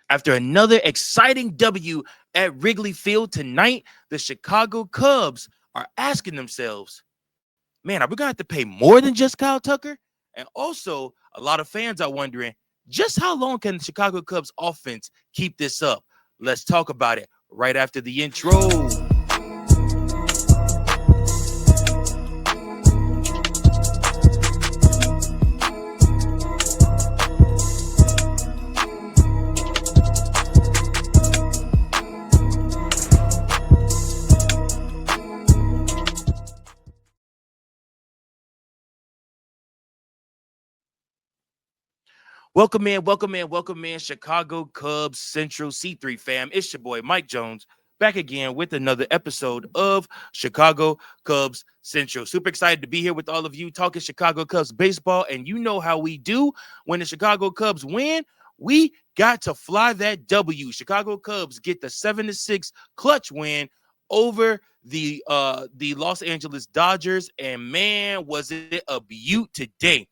After another exciting W at Wrigley Field tonight, the Chicago Cubs are asking themselves, man, are we going to have to pay more than just Kyle Tucker? And also, a lot of fans are wondering, just how long can the Chicago Cubs offense keep this up? Let's talk about it right after the intro. Welcome in, Chicago Cubs Central C3 fam. It's your boy Mike Jones back again with another episode of Chicago Cubs Central. Super excited to be here with all of you talking Chicago Cubs baseball. And you know how we do when the Chicago Cubs win. We got to fly that W. Chicago Cubs get the 7-6 clutch win over the Los Angeles Dodgers. And man, was it a beaut today.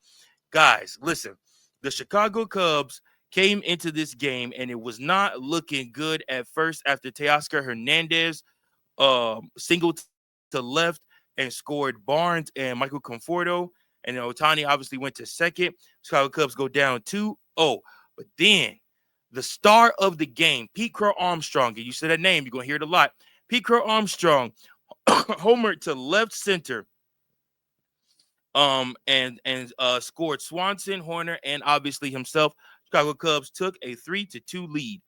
Guys, listen, the Chicago Cubs came into this game and it was not looking good at first after Teoscar Hernandez singled to left and scored Barnes and Michael Conforto. And then Ohtani obviously went to second. Chicago Cubs go down 2-0. But then the star of the game, Pete Crow-Armstrong, and you said that name, you're going to hear it a lot. Pete Crow-Armstrong homered to left center and scored Swanson, Horner, and obviously himself. Chicago Cubs took a 3-2 lead.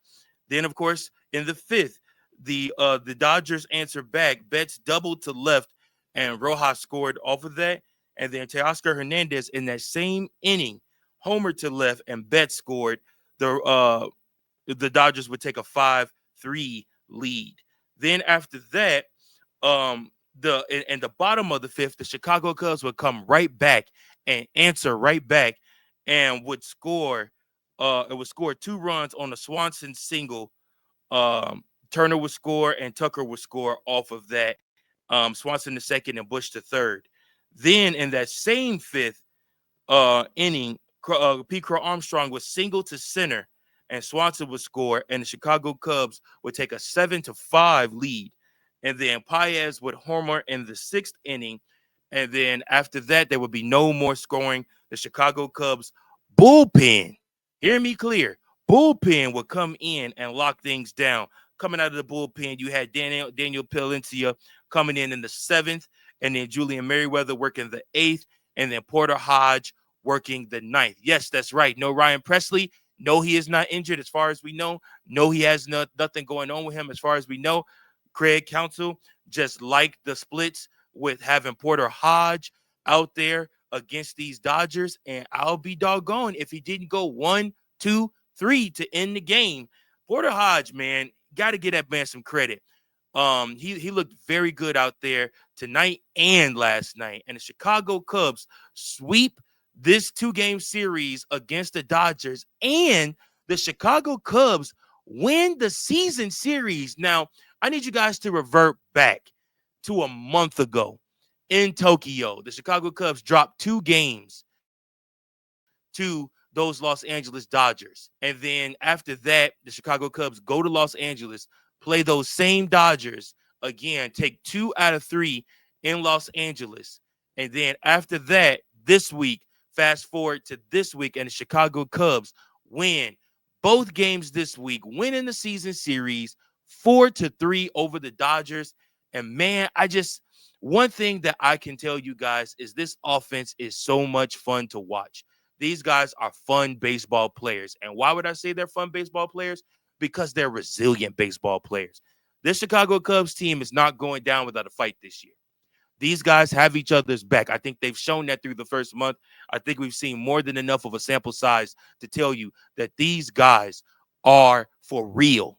Then, of course, in the fifth, the Dodgers answered back. Betts doubled to left, and Rojas scored off of that. And then Teoscar Hernandez in that same inning, homer to left, and Betts scored. The Dodgers would take a 5-3 lead. Then after that, in the bottom of the fifth, the Chicago Cubs would come right back and answer right back and would score. It would score 2 runs on a Swanson single. Turner would score and Tucker would score off of that. Swanson the second and Bush the third. Then in that same fifth inning, Pete Crow-Armstrong was single to center and Swanson would score, and the Chicago Cubs would take a 7-5 lead. And then Paez would homer in the sixth inning. And then after that, there would be no more scoring. The Chicago Cubs bullpen, hear me clear, bullpen would come in and lock things down. Coming out of the bullpen, you had Daniel Palencia coming in the seventh, and then Julian Merriweather working the eighth, and then Porter Hodge working the ninth. Yes, that's right. No Ryan Presley. No, he is not injured as far as we know. No, he has nothing going on with him as far as we know. Craig Counsell just liked the splits with having Porter Hodge out there against these Dodgers. And I'll be doggone if he didn't go 1, 2, 3 to end the game. Porter Hodge, man, got to get that man some credit. He looked very good out there tonight and last night. And the Chicago Cubs sweep this 2-game series against the Dodgers, and the Chicago Cubs win the season series. Now, I need you guys to revert back to a month ago in Tokyo. The Chicago Cubs dropped 2 games to those Los Angeles Dodgers. And then after that, the Chicago Cubs go to Los Angeles, play those same Dodgers again, take 2 out of 3 in Los Angeles. And then after that, this week, fast forward to this week, and the Chicago Cubs win both games this week, winning the season series 4-3 over the Dodgers. And man, one thing that I can tell you guys is this offense is so much fun to watch. These guys are fun baseball players. And why would I say they're fun baseball players? Because they're resilient baseball players. This Chicago Cubs team is not going down without a fight this year. These guys have each other's back. I think they've shown that through the first month. I think we've seen more than enough of a sample size to tell you that these guys are for real.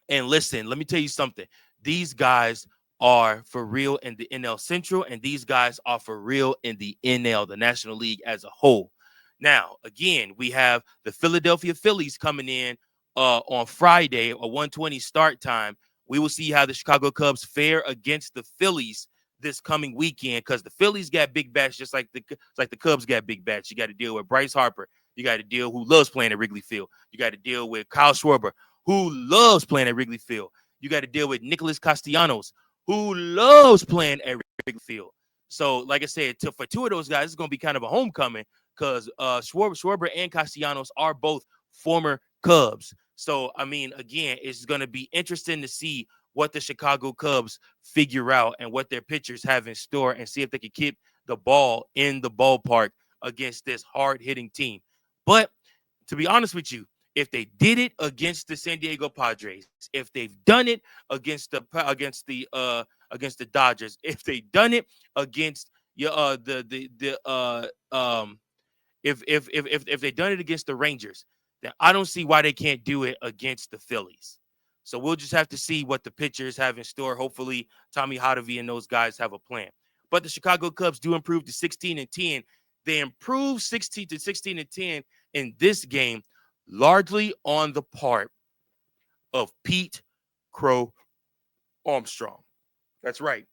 And listen, let me tell you something. These guys are for real in the NL Central, and these guys are for real in the NL, the National League as a whole. Now, again, we have the Philadelphia Phillies coming in on Friday, a 1:20 start time. We will see how the Chicago Cubs fare against the Phillies this coming weekend, because the Phillies got big bats just like the Cubs got big bats. You got to deal with Bryce Harper. You got to deal who loves playing at Wrigley Field. You got to deal with Kyle Schwarber, who loves playing at Wrigley Field. You got to deal with Nicholas Castellanos, who loves playing at Wrigley Field. So, like I said, for two of those guys, it's going to be kind of a homecoming because Schwarber and Castellanos are both former Cubs. So, I mean, again, it's going to be interesting to see what the Chicago Cubs figure out and what their pitchers have in store and see if they can keep the ball in the ballpark against this hard-hitting team. But to be honest with you, if they did it against the San Diego Padres, if they've done it against the Dodgers, if they've done it against if they've done it against the Rangers, then I don't see why they can't do it against the Phillies. So we'll just have to see what the pitchers have in store. Hopefully, Tommy Hotovy and those guys have a plan. But the Chicago Cubs do improve to 16-10. They improved 16-10 in this game, largely on the part of Pete Crow-Armstrong. That's right.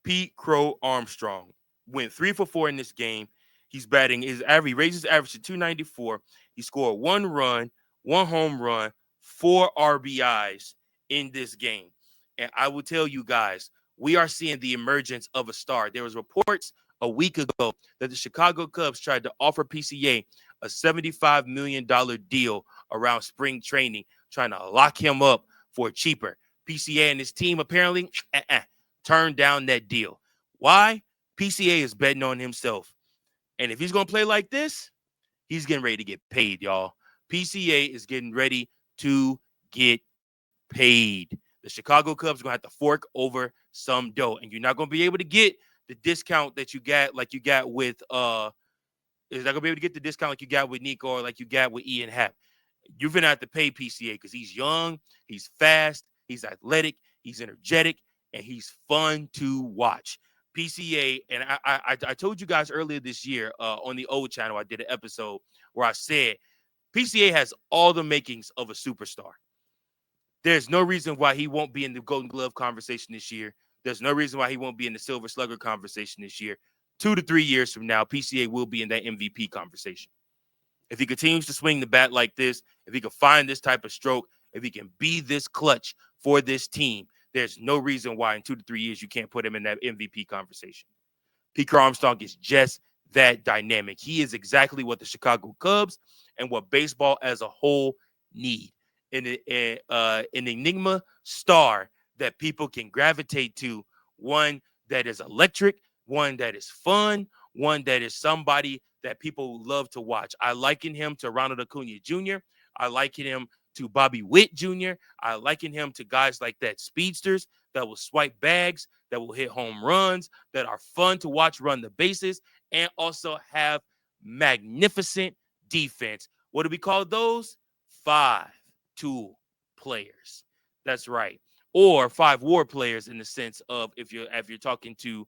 Pete Crow-Armstrong went 3 for 4 in this game. He's batting his average, raises average to 294. He scored 1 run, 1 home run, 4 RBIs in this game. And I will tell you guys, we are seeing the emergence of a star. There was reports a week ago that the Chicago Cubs tried to offer PCA a $75 million deal around spring training, trying to lock him up for cheaper. PCA and his team apparently turned down that deal. Why? PCA is betting on himself. And if he's going to play like this, he's getting ready to get paid, y'all. PCA is getting ready to get paid. The Chicago Cubs are going to have to fork over some dough. And you're not going to be able to get the discount that you got like you got with is not going to be able to get the discount like you got with Nico or like you got with Ian Happ. You're going to have to pay PCA because he's young, he's fast, he's athletic, he's energetic, and he's fun to watch. PCA, and I told you guys earlier this year on the old channel, I did an episode where I said PCA has all the makings of a superstar. There's no reason why he won't be in the Golden Glove conversation this year. There's no reason why he won't be in the Silver Slugger conversation this year. 2 to 3 years from now, PCA will be in that MVP conversation. If he continues to swing the bat like this, if he can find this type of stroke, if he can be this clutch for this team, there's no reason why in 2 to 3 years you can't put him in that MVP conversation. Pete Crow-Armstrong is just that dynamic. He is exactly what the Chicago Cubs and what baseball as a whole need. An enigma star that people can gravitate to, one that is electric, one that is fun, one that is somebody that people love to watch. I liken him to Ronald Acuna Jr. I liken him to Bobby Witt Jr. I liken him to guys like that, speedsters that will swipe bags, that will hit home runs, that are fun to watch run the bases, and also have magnificent defense. What do we call those? 5-tool players. That's right. Or 5 war players in the sense of if you're talking to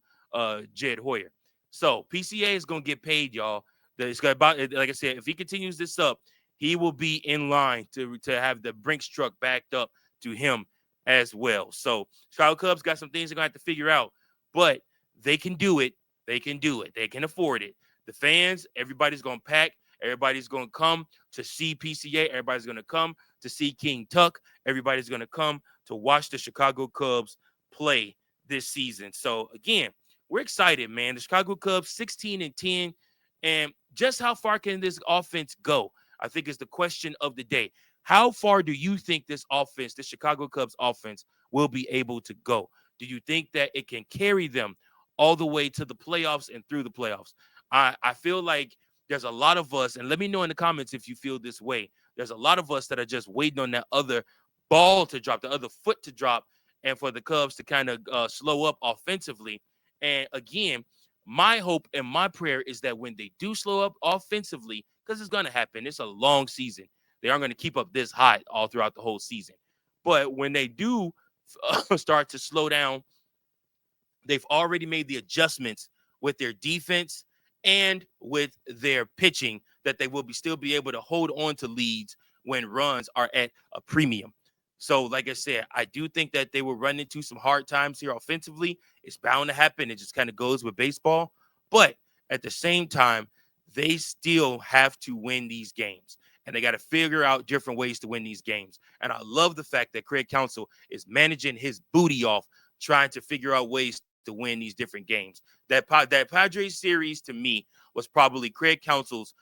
Jed Hoyer. So PCA is going to get paid, y'all. It's got about, like I said, if he continues this up, he will be in line to have the Brinks truck backed up to him as well. So Chicago Cubs got some things they're going to have to figure out, but they can do it. They can do it. They can afford it. The fans, everybody's going to pack. Everybody's going to come to see PCA. Everybody's going to come to see King Tuck. Everybody's going to come to watch the Chicago Cubs play this season. So, again, we're excited, man. The Chicago Cubs, 16-10. And just how far can this offense go? I think is the question of the day. How far do you think this offense, the Chicago Cubs offense, will be able to go? Do you think that it can carry them all the way to the playoffs and through the playoffs? I feel like there's a lot of us, and let me know in the comments if you feel this way. There's a lot of us that are just waiting on that other ball to drop, the other foot to drop, and for the Cubs to kind of slow up offensively. And again, my hope and my prayer is that when they do slow up offensively, because it's going to happen, it's a long season. They aren't going to keep up this hot all throughout the whole season. But when they do start to slow down, they've already made the adjustments with their defense and with their pitching that they will still be able to hold on to leads when runs are at a premium. So, like I said, I do think that they will run into some hard times here offensively. It's bound to happen. It just kind of goes with baseball. But at the same time, they still have to win these games. And they got to figure out different ways to win these games. And I love the fact that Craig Counsell is managing his booty off, trying to figure out ways to win these different games. That Padres series, to me, was probably Craig Counsell's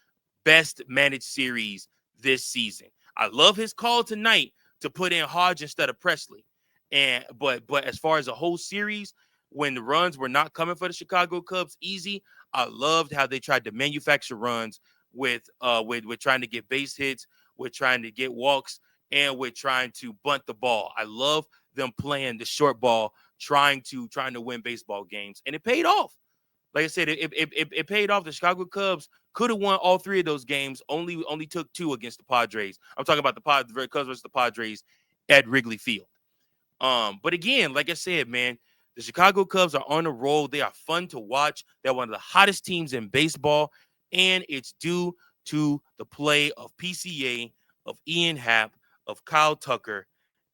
best managed series this season. I love his call tonight to put in Hodge instead of Presley. But as far as a whole series, when the runs were not coming for the Chicago Cubs easy, I loved how they tried to manufacture runs with trying to get base hits, with trying to get walks, and with trying to bunt the ball. I love them playing the short ball, trying to win baseball games, and it paid off. Like I said, it paid off. The Chicago Cubs could have won all three of those games. Only took two against the Padres. I'm talking about the Cubs versus the Padres at Wrigley Field. But again, like I said, man, the Chicago Cubs are on a roll. They are fun to watch. They're one of the hottest teams in baseball, and it's due to the play of PCA, of Ian Happ, of Kyle Tucker,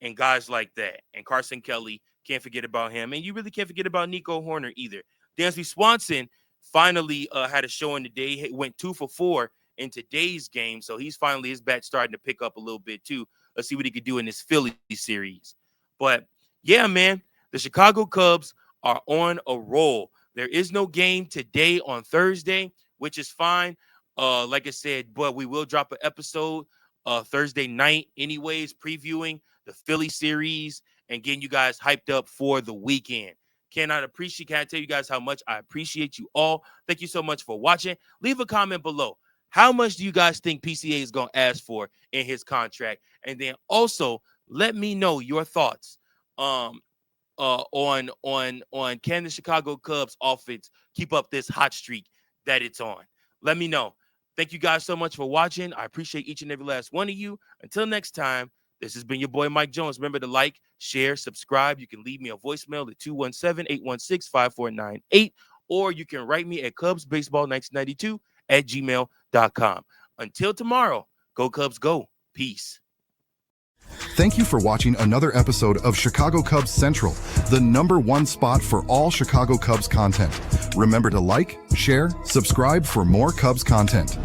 and guys like that. And Carson Kelly, can't forget about him. And you really can't forget about Nico Hoerner either. Dansby Swanson finally had a showing today. He went 2 for 4 in today's game, so his bat starting to pick up a little bit too. Let's see what he could do in this Philly series. But yeah, man, the Chicago Cubs are on a roll. There is no game today on Thursday, which is fine. Like I said, but we will drop an episode Thursday night anyways, previewing the Philly series and getting you guys hyped up for the weekend. Can I tell you guys how much I appreciate you all. Thank you so much for watching. Leave a comment below. How much do you guys think PCA is going to ask for in his contract? And then also let me know your thoughts on can the Chicago Cubs offense keep up this hot streak that it's on? Let me know. Thank you guys so much for watching. I appreciate each and every last one of you. Until next time, this has been your boy, Mike Jones. Remember to like, share, subscribe. You can leave me a voicemail at 217-816-5498, or you can write me at cubsbaseball1992@gmail.com. Until tomorrow, go Cubs, go. Peace. Thank you for watching another episode of Chicago Cubs Central, the #1 spot for all Chicago Cubs content. Remember to like, share, subscribe for more Cubs content.